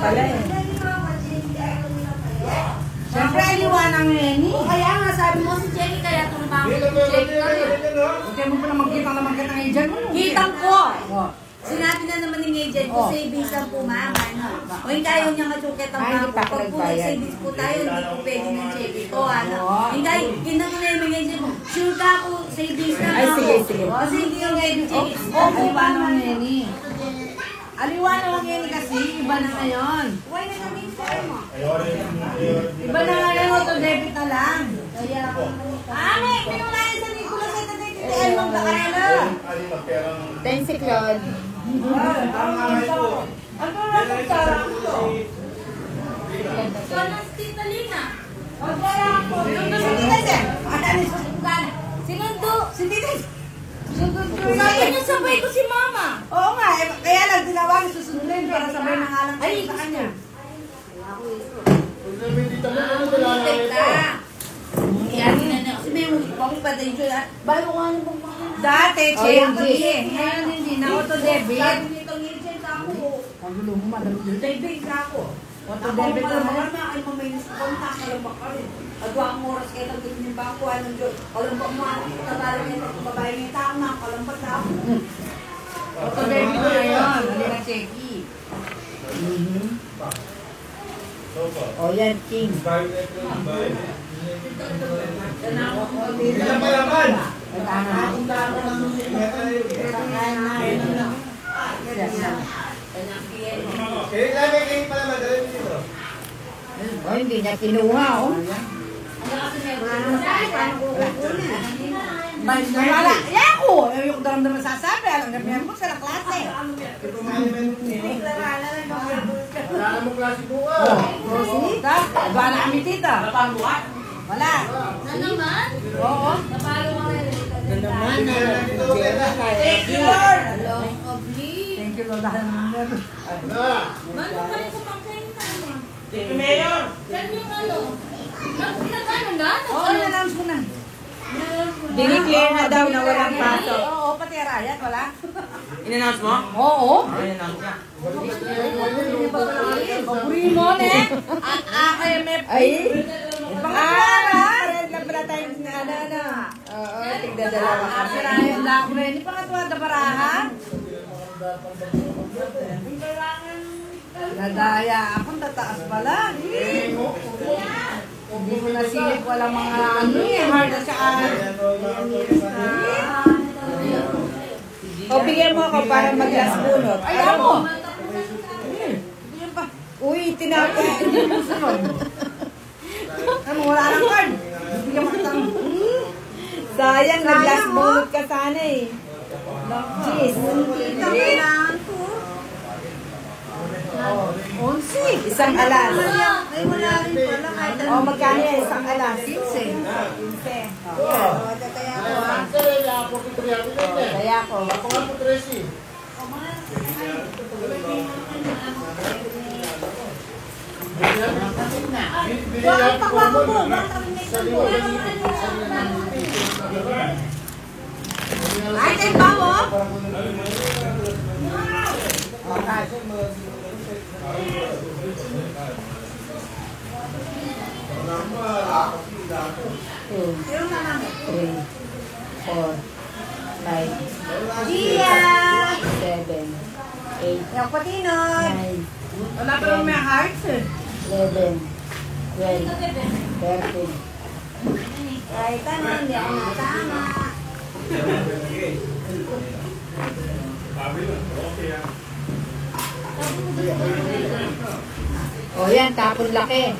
pala eh. Siyempre, aliwanang ngayon eh. Kaya nga, sabi mo si Jenny, kaya tumama ko si Jenny ka rin. Huwag mo pa na magkita naman kita ng agent mo. Kitang ko! Sinabi na naman ng agent ko, savings lang po ma'am. O hindi ayaw niya matsuket ang bangko. Pag po nag-savings po tayo, hindi po pwede ng check ito. Hindi, hindi mo na yung agent mo. Sure ka po, savings lang ako. Ay, sige. Kasi hindi yung check. Aliwanang ngayon eh. Aliwanang lang ngayon kasi, iba na ngayon. Why na namin tayo mo? Iba na ngayon, auto-debit na lang. May pinulayan sa Nicolas at Titian mong bakarela. Thanks si Claude. Ano na itong sarang ko? So, nasa Tita Lina. Ang sarang ko. Sinundo si Tita Jen. Sinundo. Si Tita Jen. Sabi niya sabay ko si Mama. Oo nga, kaya lang tinawag susundin para sabay na nga lang kayo sa kanya. Kasi may mga pa din siya. Bayo nga nung pagmamahan. Dati, check. Ngayon hindi na auto-debit. Sabi nitong agent ako. Pagulo mo, madalo dito. Debit na ako. Auto-debit Ako na mga mga. ay maminis ko na kalambak ka rin. Adwa ang oras kayo ng tingin yung bangko. Anong Diyos? Kalambak mo ako. Tabalang nito kung babae niya taong na. Kalambak na ako. Auto-debit na yun. Hindi na checky. O yan, King. Ilan palaman? Kaya lagi kayo palaman, dalhin dito. O, hindi niya kinuha, o. Wala. Yan ko. Yung daram-daram sasabi. Alam nga mo sila klase. Ito wala namang klase buka. Tita, wala kami tita. Wala. Na naman? Oo. Napalo ka rin. Thank you, Lord. Long obli. Thank you, Lord. Dahil naman. Mano pa rin sa pangkain ka naman? Tito Mayor! Yan yung ano? Nag-ano na? Oo, na-announce ko na. Dineclare na daw na walang pasok. Oo, pati Arayat, wala. In-announce mo? Oo. In-announce ka. Paborino, ne? Ang AKMF. Ay! Pangalaman. Red lang pala tayo ng ano. Oo, tigdadalawa ka. Si Ryan Lacre. Hindi pa nga tuwa na barahan. Nadaya akong tataas pala. Hindi ko nasilip walang mga ano eh. Hard na siya. O, bigyan mo ako para mag-last bunot. Ay, mo! Uy, tinapos. Ano, wala lang card. Bigyan mo kitang. Sayang, nag-last bunot ka sana eh. Jeez. Onsi. Isang alas. Ay, wala rin pala. Kahit O, magkano yan? Isang alas. 15. Kaya ko. Bakit pakwa ko po? Bakit kami may sampo? Ay, tayo ba mo? Two, three, 4, 5, Gia! 7, 8, Yung patinod! 9, Wala pa rin may hearts eh. 11, 12, 13. Kahit ano, hindi ako natama. O yan, tapon laki.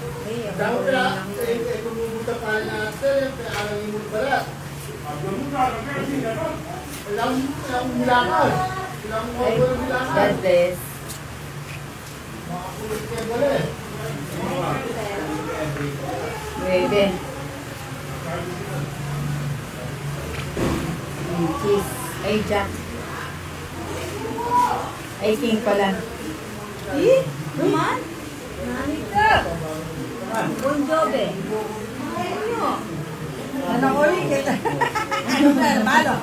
God bless. Nueve. Kiss. Ay, Jack. Ay, King pala. Eh? Naman? Nanita! Bon Jovi. Ano? Ano ko rin kita? Ano ba? Malo?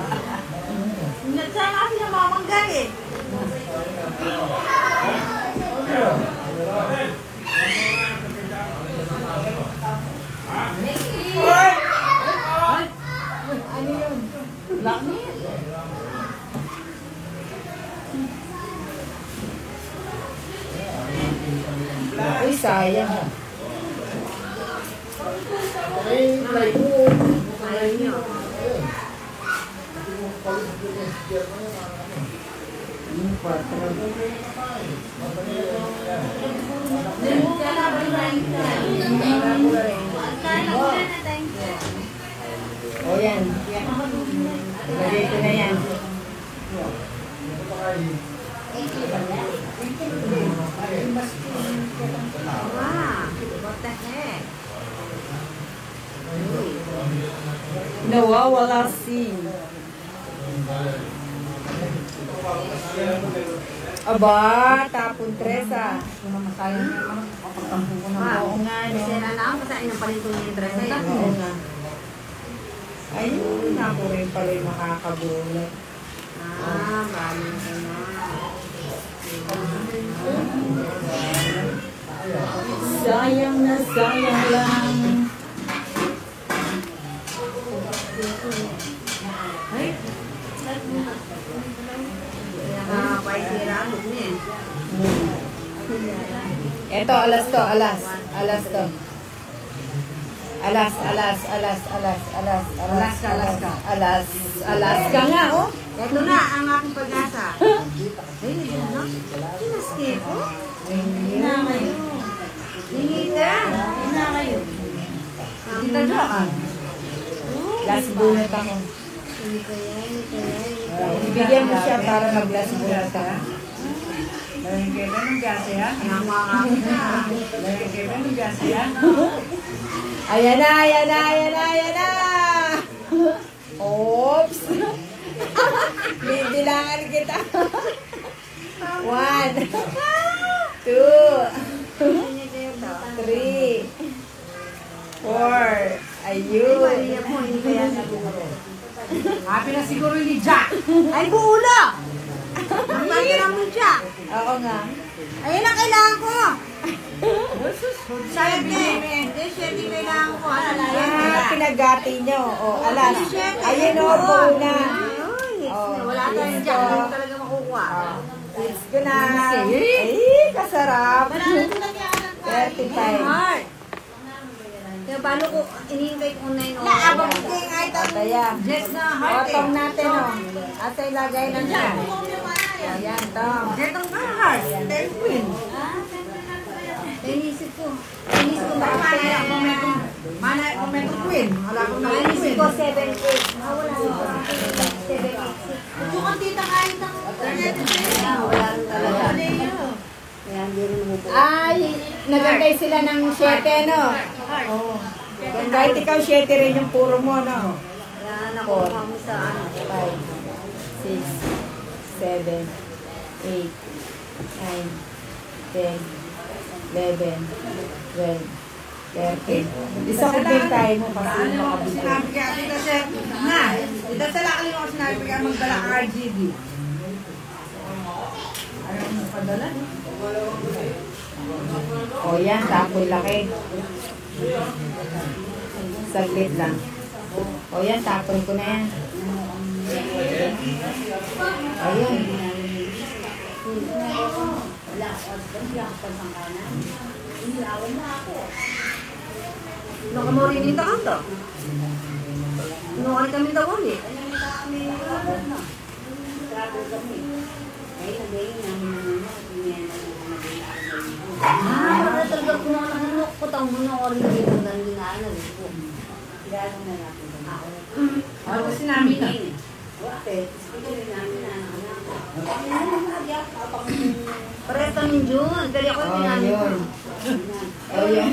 Nagsama kasi na mamanggal eh. sayang. Ay, plywood. Ayaw nyo. O yan. Lagay ko na yan. Wow, what the heck? Nawawala si. Aba, tapon Teresa. Masayang naman. Kapagtampo ko na. Oo nga, no? Sira na ako kasi ng palito ni Teresa yan. Oo nga. Ayun, ako rin pala yung nakakagulat. Bali ka na. Sayang na sayang lang. Nakakapaisira ang loob niya. Eto, alas to, alas. Alas to. Alas, alas, alas, alas, alas, alas, Alas ka. alas, alas ka nga, oh. Ito na ang aking pag-asa. Ay, ano? Sinaskip ko? Hindi na kayo. Hindi ka. Hindi na kayo. Kita dyan. Last bullet ako. Hindi kaya, hindi kaya, hindi kaya. Ibigyan mo siya para mag-last bullet ka. Dahil kayo ng gasi ha? Namakakit na. Dahil kayo ng gasi ha? Ayan na, ayan na, ayan na, ayan na! Oops! Bibilangan kita. 1, 2, 3, 4. Ayun. Maria po, hindi kaya siguro. Happy na siguro ni Jack. Ay, buulo! Ang pagkira mo siya. Oo nga. Ayun ang kailangan ko. Siyete. Hindi, siyete kailangan ko. Pinagati nyo. O, alas. Ayun o, buo na. Wala tayong dyan. Hindi talaga makukuha. Let's go na. Ay, kasarap. 35. Heart. Kaya paano ko, inihintay ko na yun. Naabang king item. Kaya. Jess na heart Otong natin o. Asa ilagay na niya. Ayan, Tom. Jet ang heart. Ten queen. Inisip ko. Inisip ko baka Mana ko meron queen. Wala akong na Inisip queen. ko 7-8. Wala ko. 7-8. Gusto kong tita kahit ang wala rin talaga. Kaya hindi rin mo po. Ay, nagantay sila ng 7, no? Oo. Kahit ikaw 7 rin yung puro mo, no? Kaya nakuha mo sa ano. 5, 6, 7, 8, 9, 10, 11, 12, 13. Isa ko din tayo mo kasi Ano mo makabito. sinabi kaya Tita Sir? Na, Tita Sir, akali mo sinabi kaya magdala ka RGB. Ayaw mo padala, no? O yan, tapon laki. Saglit lang. O yan, tapon ko na yan. Ayun. Wala ako. Hindi ako pagpangkanan. Inilawan na ako. Nakamorinita ka to. Nukari kami daw ulit. Wala talaga kung ano ko taong muna ko rin dito na linaanan ko. Lalo na natin. Ano kasi namin na? Pares kami June. Dali ako O, tinanin ko. yun. O, yan.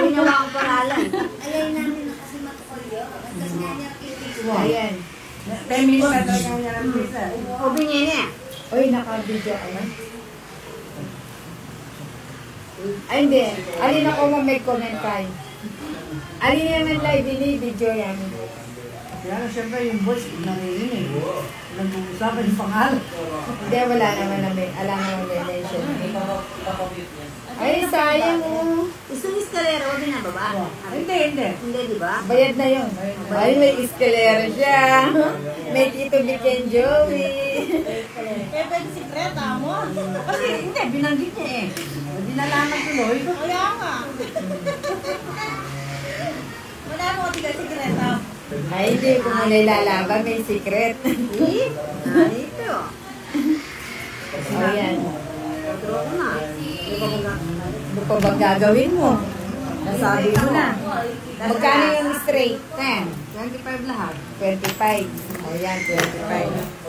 Ginawa ko paralan. Ayan. 10 minutes na talaga niya ng pizza. O binye niya. Uy, naka-video ka na. Ay, hindi. Alin ako mo may comment kayo. Alin naman live video yan. Kaya na siyempre yung voice, narinig. Nag-uusapan yung pangalan. Hindi, wala naman na may, alam naman may mention. Ay, sayang oh. Isang eskalera, huwag na baba. Hindi. Hindi, di ba? Bayad na yun. Ay, may escalera siya. May Tito Vic and Joey. Kasi hindi, binanggit niya eh. Dinalaman tuloy. Kaya nga. Wala mo kasi sikreto. Ay, hindi ko muna ilalaban. May secret. Ito. O yan. Draw ko na. Ano pa bang gagawin mo? Nasabi mo na. Magkano yung straight? 10. 25 lahat. 25. O yan, 25.